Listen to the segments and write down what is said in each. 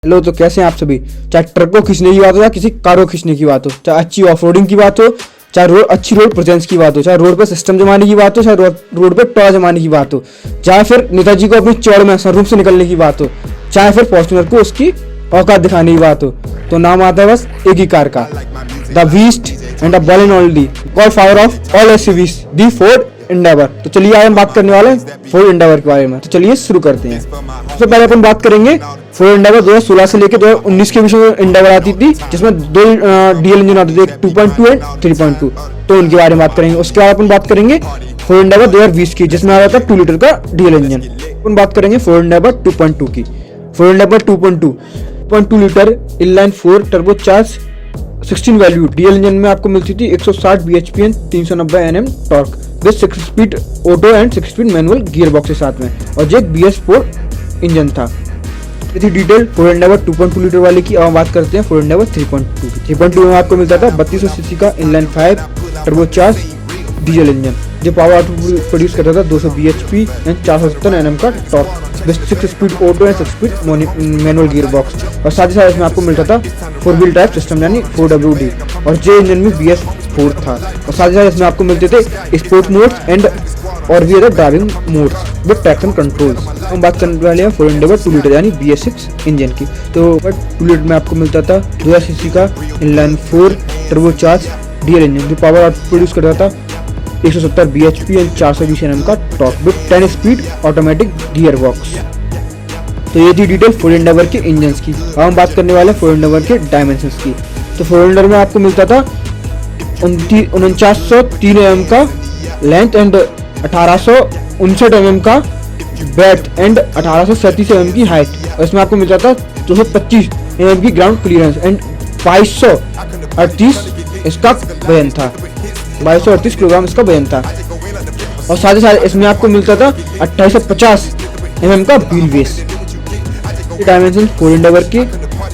Hello, तो कैसे हैं आप सभी। चाहे ट्रक को खींचने की बात हो या किसी कार को खींचने की बात हो, चाहे अच्छी ऑफ रोडिंग की बात हो, चाहे अच्छी रोड प्रेजेंस की बात हो, चाहे रोड पे सिस्टम जमाने की बात हो, चाहे रोड पे टॉय जमाने की बात हो, चाहे फिर नेताजी को अपनी चौड़ में सनरूफ से निकलने की बात हो, चाहे फिर फॉर्च्यूनर को उसकी औकात दिखाने की बात हो, तो नाम आता है बस एक ही कार का, the beast and the one and only God father of all SUVs, the Ford Endeavour. तो चलिए आज हम बात करने वाले हैं फोर्ड एंडेवर के बारे में। तो चलिए शुरू करते हैं। सबसे पहले अपन बात करेंगे फोर्ड एंडेवर 2016 से लेकर 2019 के बीच में एंडेवर आती थी, जिसमें दो डीएल इंजन आते थे, 2.2 एंड 3.2। तो उनके बारे में बात करेंगे। उसके बाद अपन बात करेंगे फोर्ड एंडेवर 2020 की, जिसमें आ रहा था 2 लीटर का डीएल इंजन। अपन बात करेंगे फोर्ड एंडेवर 2.2 की। Ford Endeavour 2.2 litre inline 4 turbo charge 16 value DL engine में आपको मिलती थी 160 bhp and 390 Nm torque with 6 speed auto and 6 speed manual gear box के साथ में, और जो एक BS4 इंजन था। ये थी डिटेल फोर्ड एंडेवर 2.2 लीटर वाले की। अब बात करते हैं फोर्ड एंडेवर 3.2 की। 3.2 में आपको मिलता था 3200 सीसी का inline 5 turbo charge diesel engine, जो पावर आउटपुट प्रोड्यूस करता था 200 bhp एंड 470 Nm का torque with 6 speed auto and 6 speed manual gear box, और साथ ही साथ इसमें आपको मिलता था 4 व्हील ड्राइव सिस्टम यानी 4WD, और जे इंजन में BS4 था, और साथ ही साथ इसमें आपको मिलते थे स्पोर्ट्स मोड्स एंड और भी other driving modes with traction controls. हम बात करने वाले हैं फोर्ड एंडेवर 2 लीटर यानी BS6 इंजन की। तो 2 लीटर में आपको मिलता था 2000 सीसी का inline 4 turbo charge DL engine, जो पावर आउटपुट प्रोड्यूस करता था 170 bhp एंड 420 Nm का torque with 10 speed automatic gear box. तो ये थी डिटेल फोर्ड एंडेवर के इंजन की। अब हम बात करने वाले हैं फोर्ड एंडेवर के डायमेंशंस की। तो फोर्ड एंडेवर में आपको मिलता था 4903 mm का लेंथ एंड 1859 mm का ब्रेड्थ एंड 1837 mm की हाइट, और इसमें आपको मिलता था 225 mm की ग्राउंड क्लियरेंस एंड 2238 इसका वजन था, 2238 किलोग्राम इसका वजन था, और साथ ही साथ इसमें आपको मिलता था 2850 mm का wheel base. Dimension Ford Endeavour के,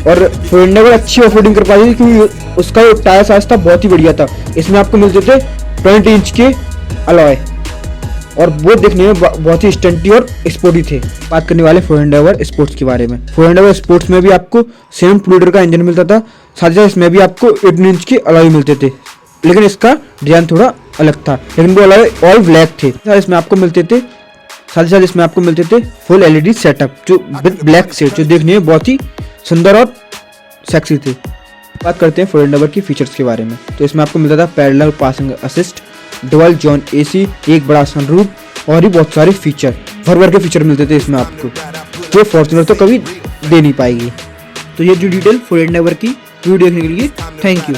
और फोर्ड एंडेवर अच्छी ऑफरोडिंग कर पाती थी क्योंकि उसका जो टायर साइज था बहुत ही बढ़िया था। इसमें आपको मिलते थे 20 इंच के अलॉय, और वो देखने में बहुत ही स्टंटी और स्पोर्टी थे। बात करने वाले फोर्ड एंडेवर स्पोर्ट्स के बारे में। फोर्ड एंडेवर स्पोर्ट्स में भी आपको सेम 2 लीटर का इंजन मिलता था, साथ ही साथ इसमें भी आपको 18 इंच के अलॉय मिलते थे, लेकिन इसका डिजाइन थोड़ा अलग था, लेकिन वो अलॉय ऑल ब्लैक थे। इसमें आपको मिलते थे साथ ही साथ इसमें आपको मिलते थे फुल LED सेटअप जो विद ब्लैक सेट, जो देखने में बहुत ही सुंदर और सेक्सी थे। बात करते हैं फोर्ड एंडेवर की फीचर्स के बारे में। तो इसमें आपको मिलता था parallel passing assist, dual zone AC, एक बड़ा सनरूफ, और भी बहुत सारे फीचर भर के फीचर मिलते थे इसमें आपको, जो फॉर्च्यूनर तो कभी दे नहीं पाएगी। तो ये जो डिटेल फोर्ड एंडेवर की वीडियो देखने के लिए थैंक यू।